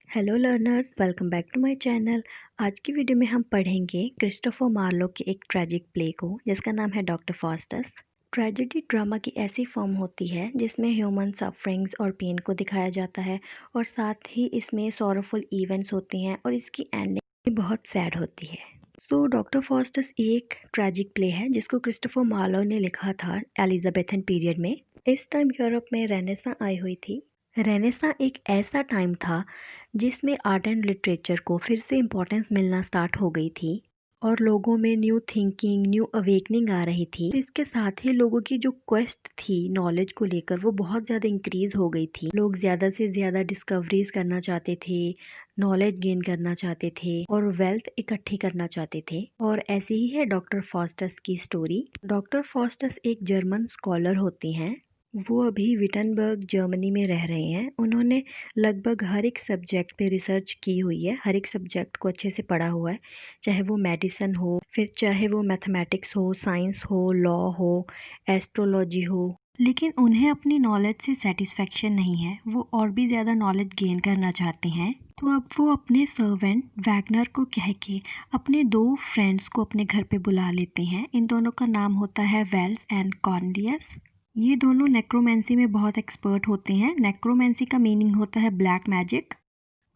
Hello learners, welcome back to my channel. आज की video में हम पढ़ेंगे क्रिस्टोफर मार्लो के एक ट्रेजिक प्ले को जिसका नाम है डॉक्टर फास्टस। ट्रेजेडी ड्रामा की ऐसी फॉर्म होती है जिसमें ह्यूमन सफरिंग्स और पेन को दिखाया जाता है और साथ ही इसमें सॉरोफुल इवेंट्स होती हैं और इसकी एंडिंग बहुत सैड होती है। तो डॉक्टर फास्टस एक ट्रेजिक प्ले है जिसको क्रिस्टोफर मार्लो ने लिखा था एलिजाबेथन पीरियड में। इस टाइम यूरोप में रेनेसां आई हुई थी। रेनेसां एक ऐसा टाइम था जिसमें आर्ट एंड लिटरेचर को फिर से इम्पोर्टेंस मिलना स्टार्ट हो गई थी और लोगों में न्यू थिंकिंग, न्यू अवेकनिंग आ रही थी। इसके साथ ही लोगों की जो क्वेस्ट थी नॉलेज को लेकर वो बहुत ज़्यादा इंक्रीज हो गई थी। लोग ज़्यादा से ज़्यादा डिस्कवरीज करना चाहते थे, नॉलेज गेन करना चाहते थे और वेल्थ इकट्ठी करना चाहते थे। और ऐसी ही है डॉक्टर फास्टस की स्टोरी। डॉक्टर फास्टस एक जर्मन स्कॉलर होती हैं। वो अभी विटनबर्ग जर्मनी में रह रहे हैं। उन्होंने लगभग हर एक सब्जेक्ट पे रिसर्च की हुई है, हर एक सब्जेक्ट को अच्छे से पढ़ा हुआ है, चाहे वो मेडिसिन हो, फिर चाहे वो मैथमेटिक्स हो, साइंस हो, लॉ हो, एस्ट्रोलॉजी हो। लेकिन उन्हें अपनी नॉलेज से सेटिस्फेक्शन नहीं है, वो और भी ज़्यादा नॉलेज गेन करना चाहते हैं। तो अब वो अपने सर्वेंट वैगनर को कह के अपने दो फ्रेंड्स को अपने घर पे बुला लेते हैं। इन दोनों का नाम होता है वेल्स एंड कॉर्निलियस। ये दोनों नेक्रोमेंसी में बहुत एक्सपर्ट होते हैं। नेक्रोमेंसी का मीनिंग होता है ब्लैक मैजिक।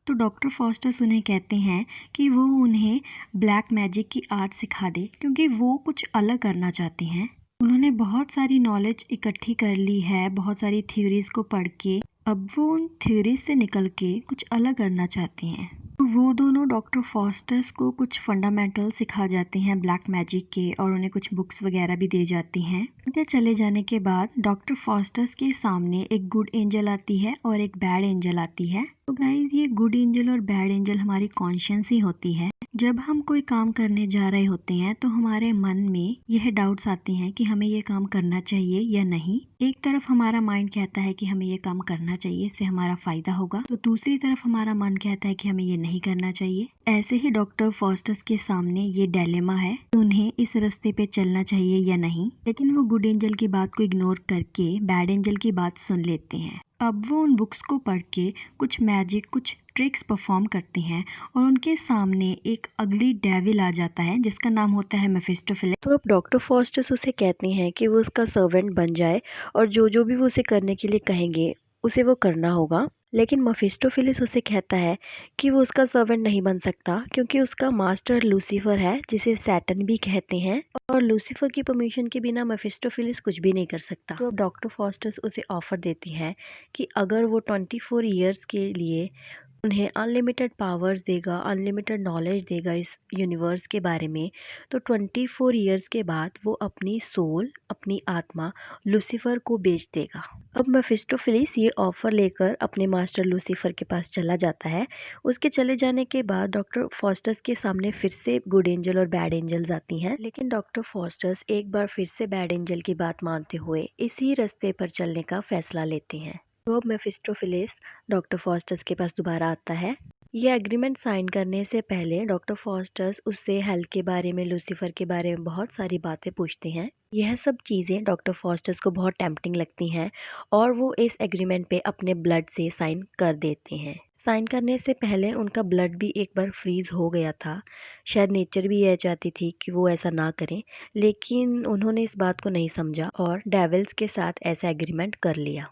तो डॉक्टर फास्टस उन्हें कहते हैं कि वो उन्हें ब्लैक मैजिक की आर्ट सिखा दे क्योंकि वो कुछ अलग करना चाहते हैं। उन्होंने बहुत सारी नॉलेज इकट्ठी कर ली है, बहुत सारी थ्योरीज को पढ़ के। अब वो उन थ्योरीज से निकल के कुछ अलग करना चाहते हैं। तो वो दोनों डॉक्टर फास्टस को कुछ फंडामेंटल सिखा जाते हैं ब्लैक मैजिक के और उन्हें कुछ बुक्स वगैरह भी दे जाती हैं। उनके चले जाने के बाद डॉक्टर फास्टस के सामने एक गुड एंजल आती है और एक बैड एंजल आती है। तो गाइज, ये गुड एंजल और बैड एंजल हमारी कॉन्शियस ही होती है। जब हम कोई काम करने जा रहे होते हैं तो हमारे मन में यह डाउट्स आते हैं कि हमें ये काम करना चाहिए या नहीं। एक तरफ हमारा माइंड कहता है कि हमें ये काम करना चाहिए, इससे हमारा फायदा होगा, तो दूसरी तरफ हमारा मन कहता है कि हमें ये नहीं करना चाहिए। ऐसे ही डॉक्टर फास्टस के सामने ये डायलेमा है कि उन्हें इस रास्ते पे चलना चाहिए या नहीं। लेकिन वो गुड एंजल की बात को इग्नोर करके बैड एंजल की बात सुन लेते हैं। अब वो उन बुक्स को पढ़ के कुछ मैजिक, कुछ ट्रिक्स परफॉर्म करते हैं और उनके सामने एक अगली डेविल आ जाता है जिसका नाम होता है मेफिस्टोफेलिस। तो अब डॉक्टर फास्टस उसे कहते हैं कि वो उसका सर्वेंट बन जाए और जो जो भी वो उसे करने के लिए कहेंगे उसे वो करना होगा। लेकिन मेफिस्टोफेलिस उसे कहता है कि वो उसका सर्वेंट नहीं बन सकता क्योंकि उसका मास्टर लूसीफर है जिसे सैटन भी कहते हैं और लूसीफर की परमिशन के बिना मेफिस्टोफेलिस कुछ भी नहीं कर सकता। तो अब डॉक्टर फास्टस उसे ऑफर देती हैं कि अगर वो 24 ईयर्स के लिए उन्हें अनलिमिटेड पावर्स देगा, अनलिमिटेड नॉलेज देगा इस यूनिवर्स के बारे में, तो 24 ईयर्स के बाद वो अपनी सोल, अपनी आत्मा लूसीफर को बेच देगा। अब मेफिस्टोफेलिस ये ऑफर लेकर अपने मास्टर लूसीफर के पास चला जाता है। उसके चले जाने के बाद डॉक्टर फास्टस के सामने फिर से गुड एंजल और बैड एंजल्स आती हैं। लेकिन डॉक्टर फास्टस एक बार फिर से बैड एंजल की बात मानते हुए इसी रास्ते पर चलने का फैसला लेते हैं। तो अब मेफिस्टोफेलिस डॉक्टर फास्टस के पास दोबारा आता है। ये एग्रीमेंट साइन करने से पहले डॉक्टर फास्टस उससे हेल के बारे में, लूसीफर के बारे में बहुत सारी बातें पूछते हैं। यह सब चीज़ें डॉक्टर फास्टस को बहुत टेम्पटिंग लगती हैं और वो इस एग्रीमेंट पे अपने ब्लड से साइन कर देते हैं। साइन करने से पहले उनका ब्लड भी एक बार फ्रीज हो गया था। शायद नेचर भी यह चाहती थी कि वो ऐसा ना करें, लेकिन उन्होंने इस बात को नहीं समझा और डेविल्स के साथ ऐसा एग्रीमेंट कर लिया।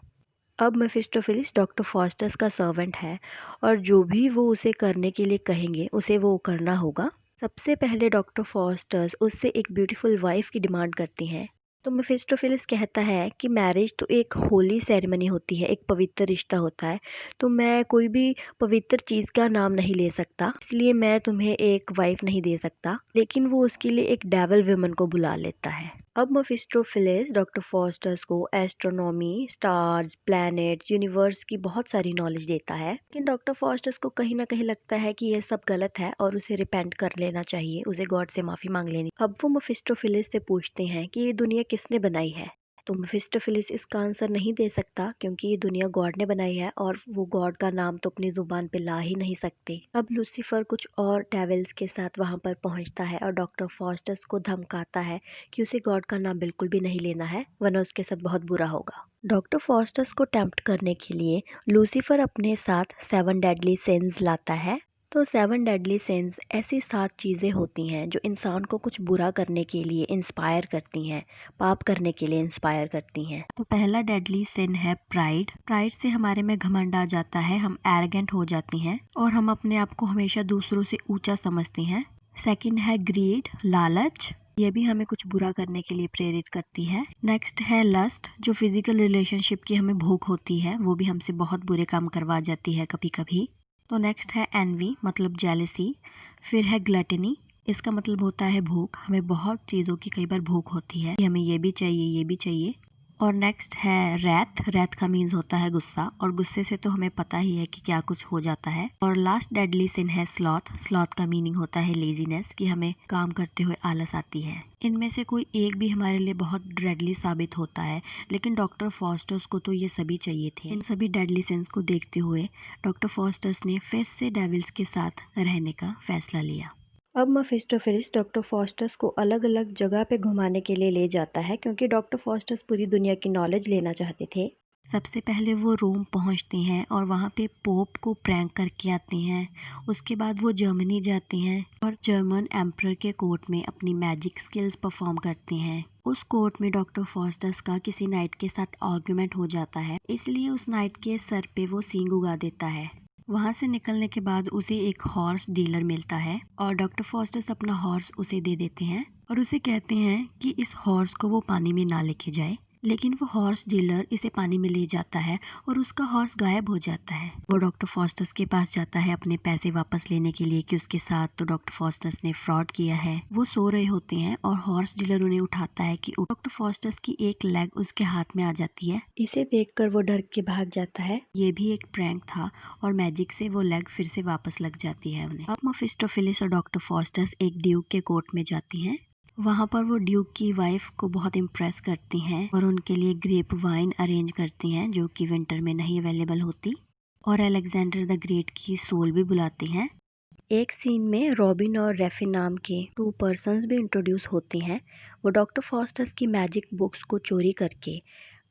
अब मेफिस्टोफेलिस डॉक्टर फास्टस का सर्वेंट है और जो भी वो उसे करने के लिए कहेंगे उसे वो करना होगा। सबसे पहले डॉक्टर फास्टस उससे एक ब्यूटीफुल वाइफ की डिमांड करती हैं। तो मेफिस्टोफेलिस कहता है कि मैरिज तो एक होली सेरेमनी होती है, एक पवित्र रिश्ता होता है, तो मैं कोई भी पवित्र चीज़ का नाम नहीं ले सकता, इसलिए मैं तुम्हें एक वाइफ नहीं दे सकता। लेकिन वो उसके लिए एक डेविल वुमन को बुला लेता है। अब मेफिस्टोफेलिस डॉक्टर फास्टस को एस्ट्रोनॉमी, स्टार्स, प्लैनेट्स, यूनिवर्स की बहुत सारी नॉलेज देता है। लेकिन डॉक्टर फास्टस को कहीं ना कहीं लगता है कि यह सब गलत है और उसे रिपेंट कर लेना चाहिए, उसे गॉड से माफ़ी मांग लेनी। अब वो मेफिस्टोफेलिस से पूछते हैं कि ये दुनिया किसने बनाई है। तो मेफिस्टोफेलिस इसका आंसर नहीं दे सकता क्योंकि ये दुनिया गॉड ने बनाई है और वो गॉड का नाम तो अपनी जुबान पे ला ही नहीं सकते। अब लूसीफर कुछ और डेविल्स के साथ वहां पर पहुंचता है और डॉक्टर फॉस्टस को धमकाता है कि उसे गॉड का नाम बिल्कुल भी नहीं लेना है वरना उसके साथ बहुत बुरा होगा। डॉक्टर फॉस्टस को टेम्प्ट करने के लिए लूसीफर अपने साथ 7 डेडली सिंस लाता है। तो 7 डेडली सिंस ऐसी 7 चीज़ें होती हैं जो इंसान को कुछ बुरा करने के लिए इंस्पायर करती हैं, पाप करने के लिए इंस्पायर करती हैं। तो पहला डेडली सिन है प्राइड। प्राइड से हमारे में घमंड आ जाता है, हम एरोगेंट हो जाती हैं और हम अपने आप को हमेशा दूसरों से ऊंचा समझती हैं। सेकंड है ग्रीड, लालच, ये भी हमें कुछ बुरा करने के लिए प्रेरित करती है। नेक्स्ट है लस्ट, जो फिजिकल रिलेशनशिप की हमें भूख होती है, वो भी हमसे बहुत बुरे काम करवा जाती है कभी कभी। तो नेक्स्ट है एनवी, मतलब जेलसी। फिर है ग्लटनी, इसका मतलब होता है भूख, हमें बहुत चीज़ों की कई बार भूख होती है, हमें ये भी चाहिए ये भी चाहिए। और नेक्स्ट है रैथ। रैथ का मीन्स होता है गुस्सा और गुस्से से तो हमें पता ही है कि क्या कुछ हो जाता है। और लास्ट डेडली सिन है स्लॉथ। स्लॉथ का मीनिंग होता है लेजीनेस, कि हमें काम करते हुए आलस आती है। इनमें से कोई एक भी हमारे लिए बहुत डेडली साबित होता है, लेकिन डॉक्टर फॉस्टर्स को तो ये सभी चाहिए थे। इन सभी डेडली सिंस को देखते हुए डॉक्टर फॉस्टर्स ने फिर से डेविल्स के साथ रहने का फैसला लिया। अब मेफिस्टोफेलिस डॉक्टर फॉस्टर्स को अलग अलग जगह पे घुमाने के लिए ले जाता है क्योंकि डॉक्टर फॉस्टर्स पूरी दुनिया की नॉलेज लेना चाहते थे। सबसे पहले वो रोम पहुंचती हैं और वहाँ पे पोप को प्रैंक करके आती हैं। उसके बाद वो जर्मनी जाती हैं और जर्मन एम्परर के कोर्ट में अपनी मैजिक स्किल्स परफॉर्म करती हैं। उस कोर्ट में डॉक्टर फॉस्टर्स का किसी नाइट के साथ आर्ग्यूमेंट हो जाता है, इसलिए उस नाइट के सर पे वो सींग उगा देता है। वहाँ से निकलने के बाद उसे एक हॉर्स डीलर मिलता है और डॉक्टर फॉस्टर्स अपना हॉर्स उसे दे देते हैं और उसे कहते हैं कि इस हॉर्स को वो पानी में ना लेके जाए। लेकिन वो हॉर्स डीलर इसे पानी में ले जाता है और उसका हॉर्स गायब हो जाता है। वो डॉक्टर फॉस्टर्स के पास जाता है अपने पैसे वापस लेने के लिए कि उसके साथ तो डॉक्टर फॉस्टर्स ने फ्रॉड किया है। वो सो रहे होते हैं और हॉर्स डीलर उन्हें उठाता है कि डॉक्टर फॉस्टर्स की एक लेग उसके हाथ में आ जाती है। इसे देखकर वो डर के भाग जाता है। ये भी एक प्रैंक था और मैजिक से वो लेग फिर से वापस लग जाती है उन्हें। अब मेफिस्टोफेलिस और डॉक्टर फॉस्टर्स एक ड्यूक के कोर्ट में जाती हैं। वहाँ पर वो ड्यूक की वाइफ को बहुत इम्प्रेस करती हैं और उनके लिए ग्रेप वाइन अरेंज करती हैं जो कि विंटर में नहीं अवेलेबल होती, और अलेक्जेंडर द ग्रेट की सोल भी बुलाती हैं। एक सीन में रॉबिन और रेफिन नाम के 2 पर्सन्स भी इंट्रोड्यूस होती हैं। वो डॉक्टर फॉस्टर्स की मैजिक बुक्स को चोरी करके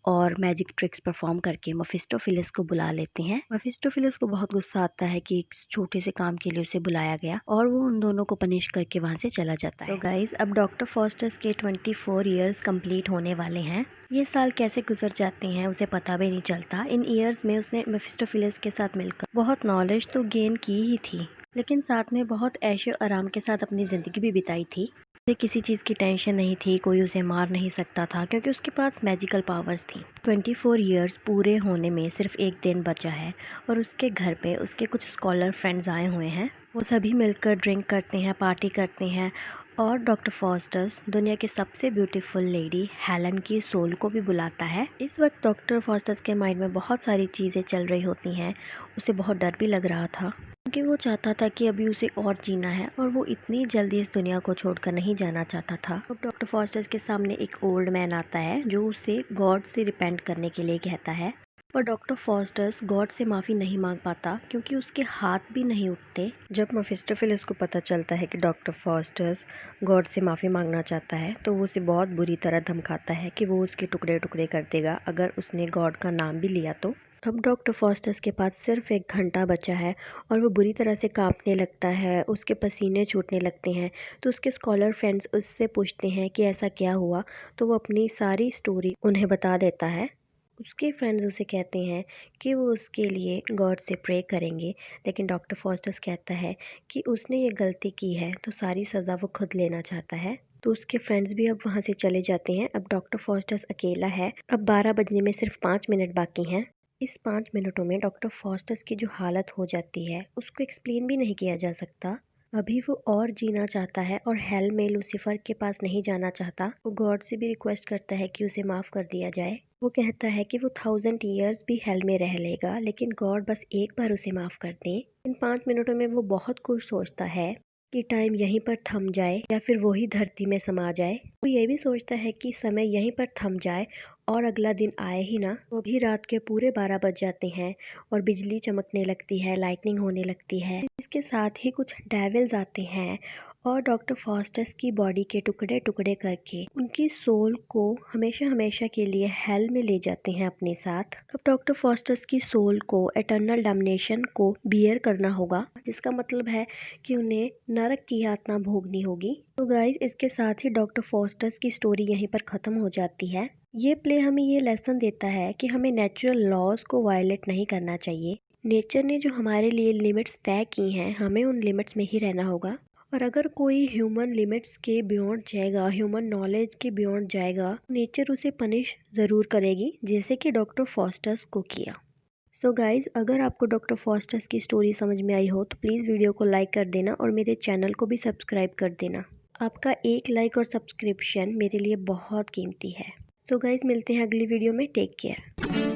और मैजिक ट्रिक्स परफॉर्म करके मेफिस्टोफेलिस को बुला लेते हैं। मेफिस्टोफेलिस को बहुत गुस्सा आता है कि एक छोटे से काम के लिए उसे बुलाया गया और वो उन दोनों को पनिश करके वहाँ से चला जाता है। तो गाइज, अब डॉक्टर फॉस्टर्स के 24 ईयर्स कंप्लीट होने वाले हैं। ये साल कैसे गुजर जाते हैं उसे पता भी नहीं चलता। इन ईयर्स में उसने मेफिस्टोफेलिस के साथ मिलकर बहुत नॉलेज तो गेन की ही थी, लेकिन साथ में बहुत ऐशो आराम के साथ अपनी ज़िंदगी भी बिताई थी। उसे किसी चीज़ की टेंशन नहीं थी, कोई उसे मार नहीं सकता था क्योंकि उसके पास मैजिकल पावर्स थी। 24 ईयर्स पूरे होने में सिर्फ एक दिन बचा है और उसके घर पे उसके कुछ स्कॉलर फ्रेंड्स आए हुए हैं। वो सभी मिलकर ड्रिंक करते हैं, पार्टी करते हैं और डॉक्टर फॉस्टर्स दुनिया की सबसे ब्यूटीफुल लेडी हेलन की सोल को भी बुलाता है। इस वक्त डॉक्टर फॉस्टर्स के माइंड में बहुत सारी चीज़ें चल रही होती हैं। उसे बहुत डर भी लग रहा था क्योंकि वो चाहता था कि अभी उसे और जीना है और वो इतनी जल्दी इस दुनिया को छोड़कर नहीं जाना चाहता था। तो डॉक्टर फॉस्टर्स के सामने एक ओल्ड मैन आता है जो उसे गॉड से रिपेंट करने के लिए कहता है, पर डॉक्टर फॉस्टर्स गॉड से माफ़ी नहीं मांग पाता क्योंकि उसके हाथ भी नहीं उठते। जब मेफिस्टोफेलिस को पता चलता है कि डॉक्टर फॉस्टर्स गॉड से माफ़ी मांगना चाहता है तो वो उसे बहुत बुरी तरह धमकाता है कि वो उसके टुकड़े टुकड़े कर देगा अगर उसने गॉड का नाम भी लिया तो। अब डॉक्टर फॉस्टर्स के पास सिर्फ 1 घंटा बचा है और वो बुरी तरह से कांपने लगता है, उसके पसीने छूटने लगते हैं। तो उसके स्कॉलर फ्रेंड्स उससे पूछते हैं कि ऐसा क्या हुआ, तो वो अपनी सारी स्टोरी उन्हें बता देता है। उसके फ्रेंड्स उसे कहते हैं कि वो उसके लिए गॉड से प्रे करेंगे, लेकिन डॉक्टर फॉस्टर्स कहता है कि उसने ये गलती की है तो सारी सज़ा वो खुद लेना चाहता है। तो उसके फ्रेंड्स भी अब वहाँ से चले जाते हैं। अब डॉक्टर फॉस्टर्स अकेला है। अब 12 बजने में सिर्फ 5 मिनट बाकी हैं। इस 5 मिनटों में डॉक्टर फॉस्टर्स की जो हालत हो जाती है उसको एक्सप्लेन भी नहीं किया जा सकता। अभी वो और जीना चाहता है और हेल में लूसीफर के पास नहीं जाना चाहता। वो गॉड से भी रिक्वेस्ट करता है कि उसे माफ़ कर दिया जाए। वो कहता है कि वो 1000 ईयर्स भी हेल में रह लेगा, लेकिन गॉड बस एक बार उसे माफ़ कर दे। इन 5 मिनटों में वो बहुत कुछ सोचता है कि टाइम यहीं पर थम जाए या फिर वही धरती में समा जाए। वो ये भी सोचता है कि समय यहीं पर थम जाए और अगला दिन आए ही ना तो अभी रात के पूरे 12 बज जाते हैं और बिजली चमकने लगती है, लाइटनिंग होने लगती है। इसके साथ ही कुछ डेविल्स आते हैं और डॉक्टर फॉस्टस की बॉडी के टुकड़े टुकड़े करके उनकी सोल को हमेशा हमेशा के लिए हेल में ले जाते हैं अपने साथ। अब डॉक्टर फॉस्टस की सोल को एटर्नल डैम्नेशन को बियर करना होगा, जिसका मतलब है कि उन्हें नरक की यातना भोगनी होगी। तो गाइज, इसके साथ ही डॉक्टर फॉस्टस की स्टोरी यहीं पर ख़त्म हो जाती है। ये प्ले हमें ये लेसन देता है कि हमें नेचुरल लॉज को वायलेट नहीं करना चाहिए। नेचर ने जो हमारे लिए लिमिट्स तय की हैं, हमें उन लिमिट्स में ही रहना होगा। और अगर कोई ह्यूमन लिमिट्स के बियॉन्ड जाएगा, ह्यूमन नॉलेज के बियॉन्ड जाएगा, नेचर उसे पनिश ज़रूर करेगी, जैसे कि डॉक्टर फॉस्टस को किया। सो गाइज़, अगर आपको डॉक्टर फॉस्टस की स्टोरी समझ में आई हो तो प्लीज़ वीडियो को लाइक कर देना और मेरे चैनल को भी सब्सक्राइब कर देना। आपका एक लाइक और सब्सक्रिप्शन मेरे लिए बहुत कीमती है। सो गाइज़, मिलते हैं अगली वीडियो में। Take care.